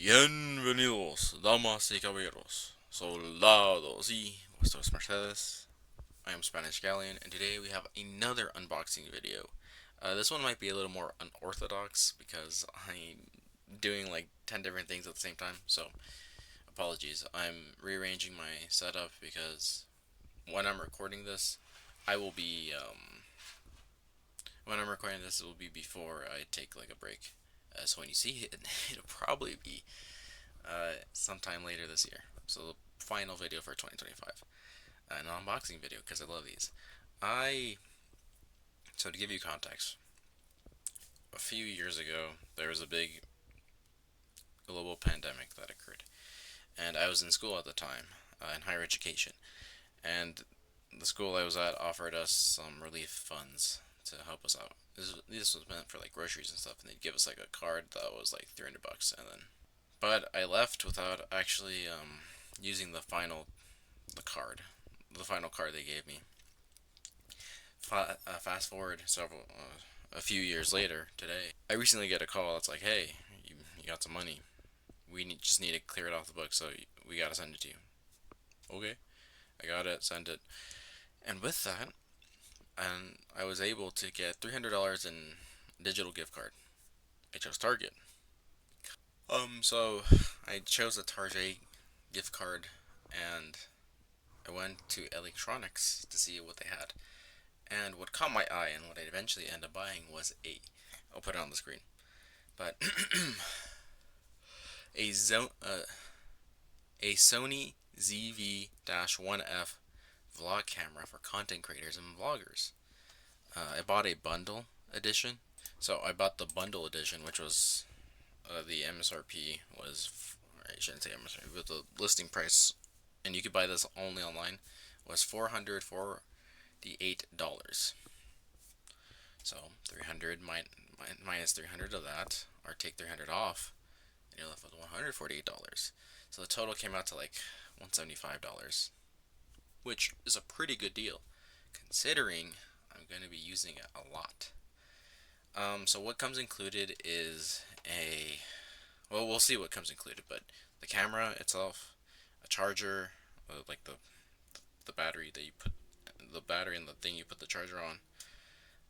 Bienvenidos, damas y caballeros, soldados y vuestros Mercedes. I am Spanish Galleon, and today we have another unboxing video. This one might be a little more unorthodox because I'm doing like 10 different things at the same time, so apologies. I'm rearranging my setup because when I'm recording this, I will be, when I'm recording this, it will be before I take like a break. So when you see it, it'll probably be sometime later this year. So the final video for 2025, an unboxing video because I love these. I so to give you context, a few years ago there was a big global pandemic that occurred, and I was in school at the time, in higher education, and the school I was at offered us some relief funds to help us out. This was meant for like groceries and stuff, and they'd give us like a card that was like $300, and then but I left without actually using the card, the final card they gave me. Fast forward a few years later, today, I recently get a call that's like, "Hey, you got some money. Just need to clear it off the book, so we gotta send it to you." Okay, I got it, sent it, and with that, and I was able to get $300 in digital gift card. I chose Target. So I chose a Target gift card, and I went to electronics to see what they had. And what caught my eye and what I eventually ended up buying was I'll put it on the screen, but a a Sony ZV-1F vlog camera for content creators and vloggers. I bought a bundle edition, so I bought the bundle edition, which was the MSRP was, I shouldn't say MSRP, but the listing price, and you could buy this only online, was $448. So 300 minus 300 of that, or take 300 off, and you're left with $148. So the total came out to like $175, which is a pretty good deal, considering I'm going to be using it a lot. So what comes included is well, we'll see what comes included, but the camera itself, a charger, like the battery that you put, the battery and the thing you put the charger on,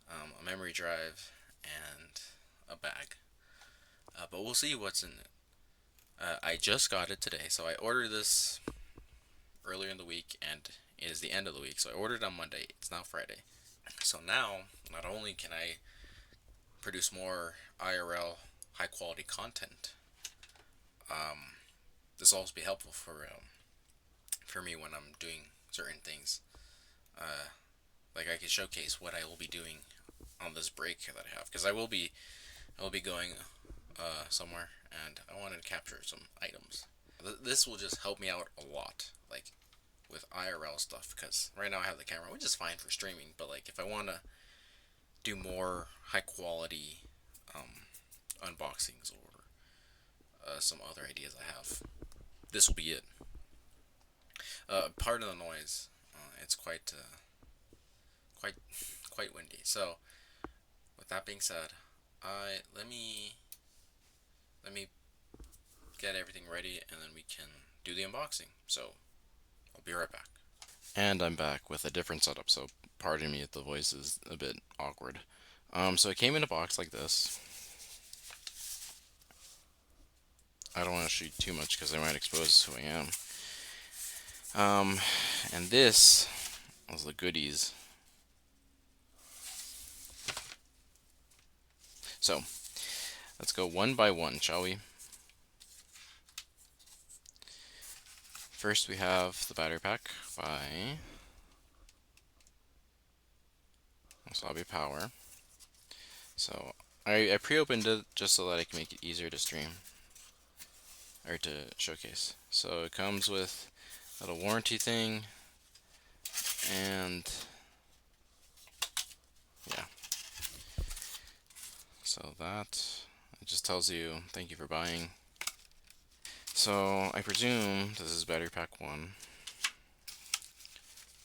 a memory drive, and a bag. But we'll see what's in it. I just got it today, so I ordered this earlier in the week, and it is the end of the week. So I ordered it on Monday. It's now Friday. So now, not only can I produce more IRL high quality content, this will also be helpful for me when I'm doing certain things. Like I can showcase what I will be doing on this break that I have, because I will be going somewhere, and I wanted to capture some items. This will just help me out a lot, like with IRL stuff, because right now I have the camera, which is fine for streaming, but like if I want to do more high quality unboxings or some other ideas I have, this will be it. Pardon the noise. It's quite quite windy. So, with that being said, let me get everything ready, and then we can do the unboxing. So, I'll be right back. And I'm back with a different setup. So, pardon me if the voice is a bit awkward. So it came in a box like this. I don't want to shoot too much because I might expose who I am. And this was the goodies. So, let's go one by one, shall we? First, we have the battery pack by Wasabi Power. So, I pre-opened it just so that I can make it easier to stream, or to showcase. So, it comes with a little warranty thing, and yeah. So that, it just tells you, thank you for buying. So, I presume this is battery pack 1,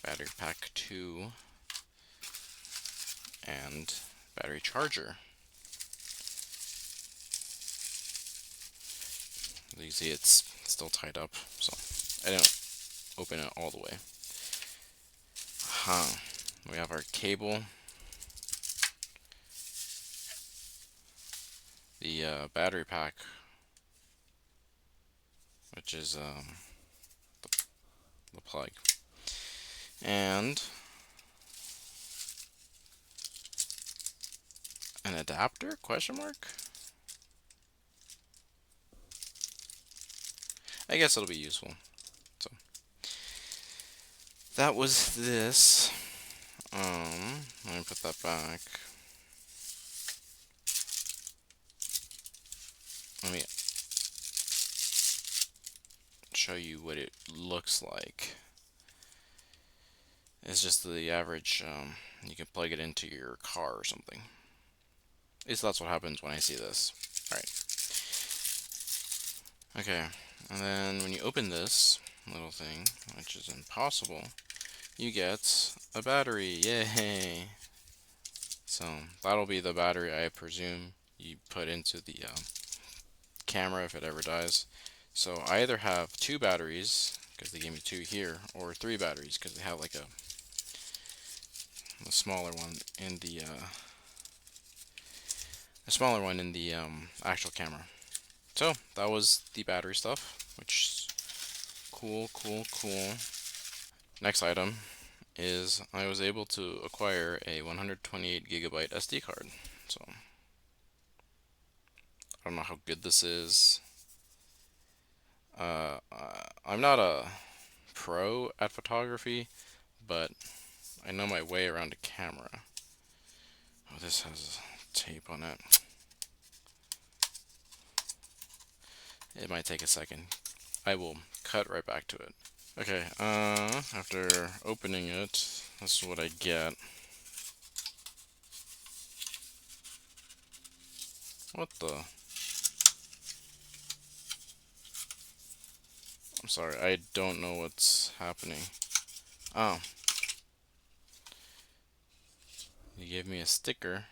battery pack 2, and battery charger. As you see, it's still tied up, so I didn't open it all the way. We have our cable, the battery pack, which is the plug, and an adapter? Question mark? I guess it'll be useful. So that was this. Let me put that back. Let me show you what it looks like. It's just the average. You can plug it into your car or something. At least that's what happens when I see this. Alright. Okay, and then when you open this little thing, which is impossible, you get a battery. Yay! So that'll be the battery, I presume, you put into the camera if it ever dies. So I either have 2 batteries, because they gave me 2 here, or 3 batteries, because they have like a smaller one in the actual camera. So that was the battery stuff, which is cool. Next item is I was able to acquire a 128 gigabyte SD card. So I don't know how good this is. I'm not a pro at photography, but I know my way around a camera. Oh, this has tape on it. It might take a second. I will cut right back to it. Okay, after opening it, this is what I get. What the? I'm sorry, I don't know what's happening. Oh. You gave me a sticker.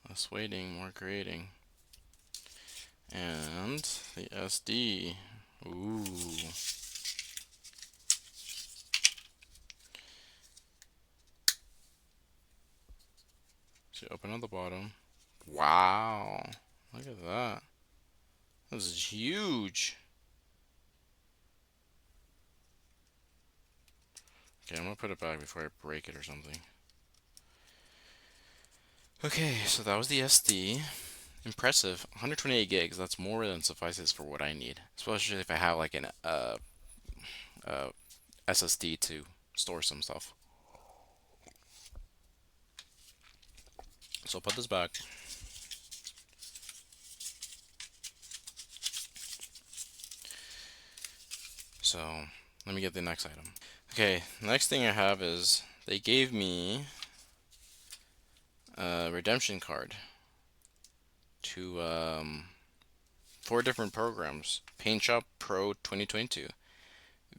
Less waiting, more creating. And the SD. Ooh. So open on the bottom. Wow. Look at that. This is huge. Okay, I'm gonna put it back before I break it or something. Okay, so that was the SD. Impressive. 128 gigs. That's more than suffices for what I need, especially if I have like an SSD to store some stuff. So I'll put this back. So let me get the next item. Okay, next thing I have is they gave me a redemption card to 4 different programs: Paint Shop Pro 2022,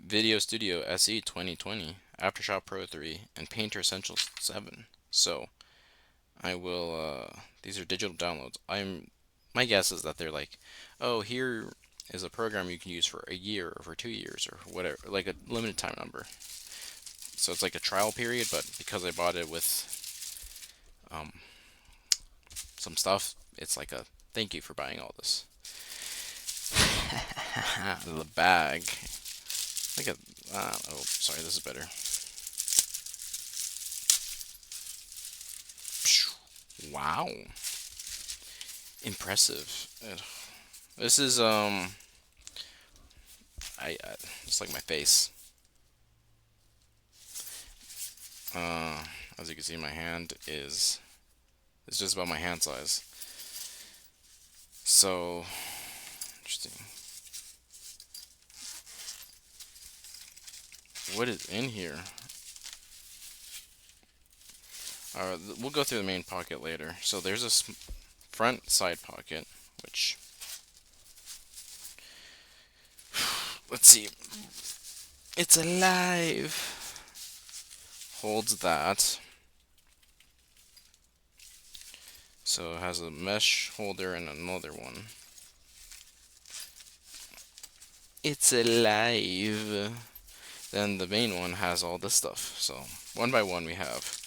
Video Studio SE 2020, Aftershot Pro 3, and Painter Essentials 7. So I will. These are digital downloads. My guess is that they're like, oh, here is a program you can use for a year or for 2 years or whatever, like a limited time number. So it's like a trial period, but because I bought it with some stuff, it's like a thank you for buying all this. The bag. Look at. Oh, sorry. This is better. Wow. Impressive. This is just like my face. As you can see, my hand is. It's just about my hand size. So interesting. What is in here? We'll go through the main pocket later. So there's a front side pocket, which, let's see, it's alive. Holds that. So it has a mesh holder and another one. It's alive. Then the main one has all this stuff. So one by one we have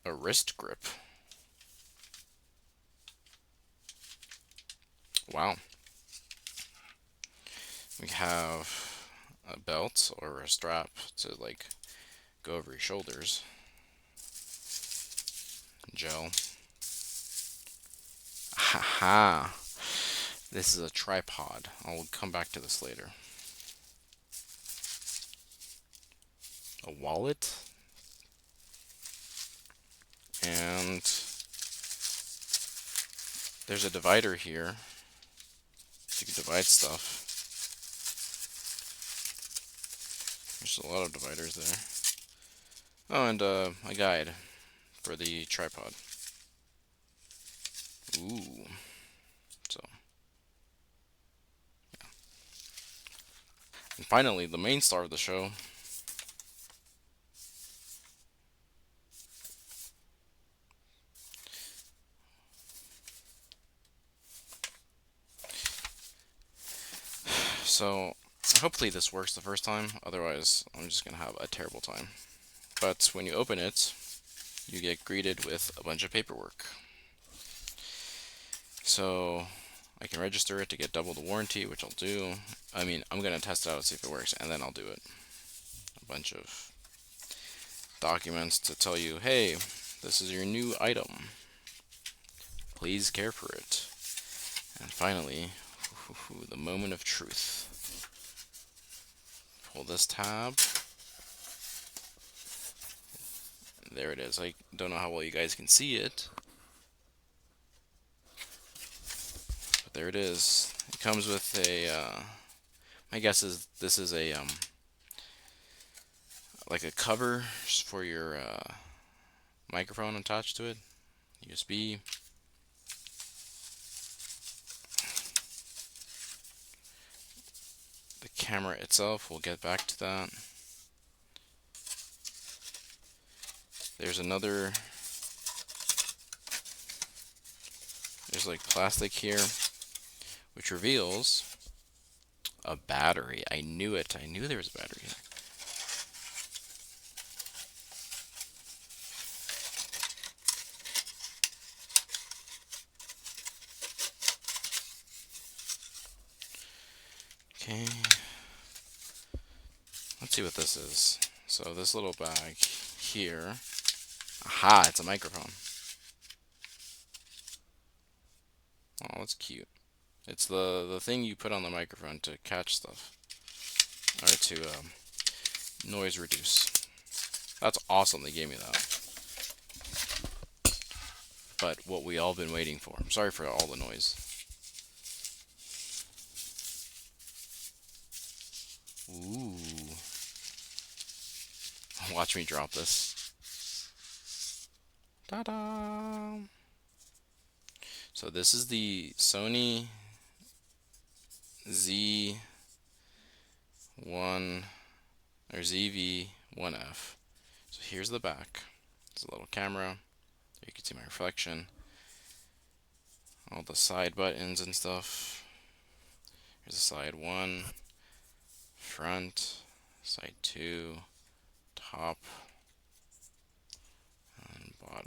a wrist grip. Wow. We have a belt or a strap to like go over your shoulders. Gel. Haha. This is a tripod. I'll come back to this later. A wallet. And there's a divider here. So you can divide stuff. There's a lot of dividers there. Oh, and a guide for the tripod. Ooh. So, yeah. And finally, the main star of the show. So, hopefully this works the first time. Otherwise, I'm just going to have a terrible time. But when you open it, you get greeted with a bunch of paperwork. So, I can register it to get double the warranty, which I'll do. I mean, I'm going to test it out and see if it works, and then I'll do it. A bunch of documents to tell you, hey, this is your new item. Please care for it. And finally, the moment of truth. Pull this tab. There it is. I don't know how well you guys can see it. But there it is. It comes with a, my guess is this is a, like a cover for your microphone attached to it. USB. The camera itself, we'll get back to that. There's another, there's like plastic here, which reveals a battery. I knew it. I knew there was a battery here. Okay. Let's see what this is. So this little bag here. Aha, it's a microphone. Oh, that's cute. It's the thing you put on the microphone to catch stuff. Or to noise reduce. That's awesome they gave me that. But what we all been waiting for. I'm sorry for all the noise. Ooh. Watch me drop this. Ta-da! So this is the Sony Z1 or ZV-1F. So here's the back. It's a little camera. You can see my reflection. All the side buttons and stuff. Here's the side 1, front, side 2, top, and bottom.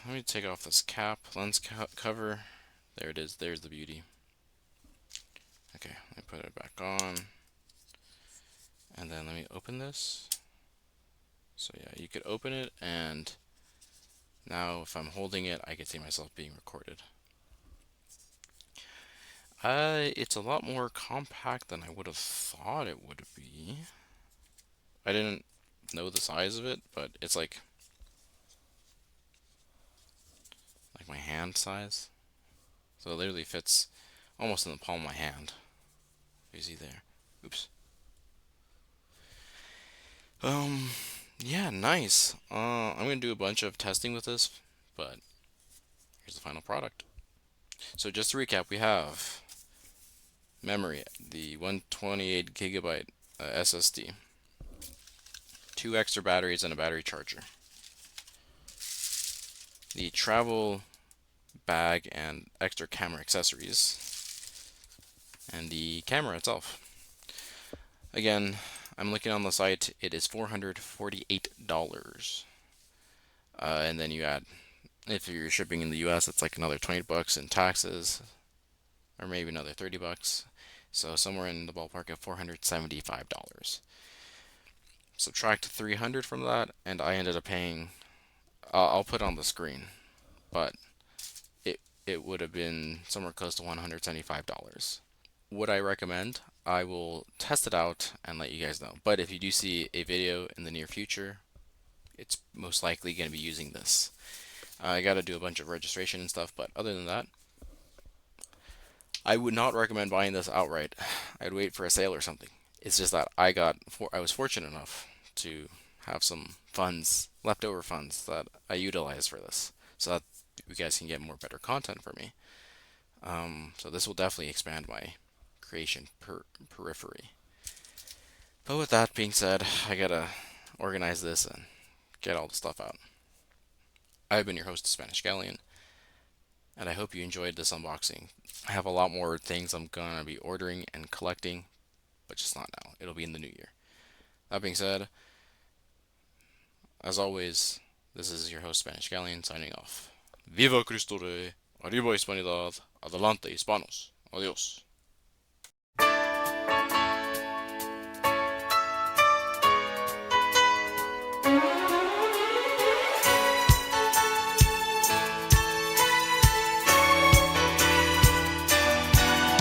Let me take off this cap, lens cover. There it is. There's the beauty. Okay, let me put it back on. And then let me open this. So yeah, you could open it, and now if I'm holding it, I can see myself being recorded. It's a lot more compact than I would have thought it would be. I didn't know the size of it, but it's like my hand size. So it literally fits almost in the palm of my hand. You see there. Oops. Yeah, nice. I'm gonna do a bunch of testing with this, but here's the final product. So just to recap, we have memory, the 128 gigabyte SSD, 2 extra batteries, and a battery charger. the travel bag and extra camera accessories, and the camera itself. Again, I'm looking on the site, it is $448. And then you add, if you're shipping in the US, it's like another 20 bucks in taxes, or maybe another 30 bucks. So somewhere in the ballpark of $475. Subtract 300 from that, and I ended up paying, I'll put it on the screen, but it would have been somewhere close to $175. Would I recommend? I will test it out and let you guys know. But if you do see a video in the near future, it's most likely going to be using this. I got to do a bunch of registration and stuff, but other than that, I would not recommend buying this outright. I'd wait for a sale or something. It's just that I was fortunate enough to have some funds, leftover funds that I utilized for this, so that you guys can get more better content for me. So this will definitely expand my creation periphery. But with that being said, I gotta organize this and get all the stuff out. I've been your host, Spanish Galleon, and I hope you enjoyed this unboxing. I have a lot more things I'm gonna be ordering and collecting, but just not now. It'll be in the new year. That being said, as always, this is your host, Spanish Galleon, signing off. Viva Cristo Rey! Arriba Hispanidad! Adelante Hispanos! Adios!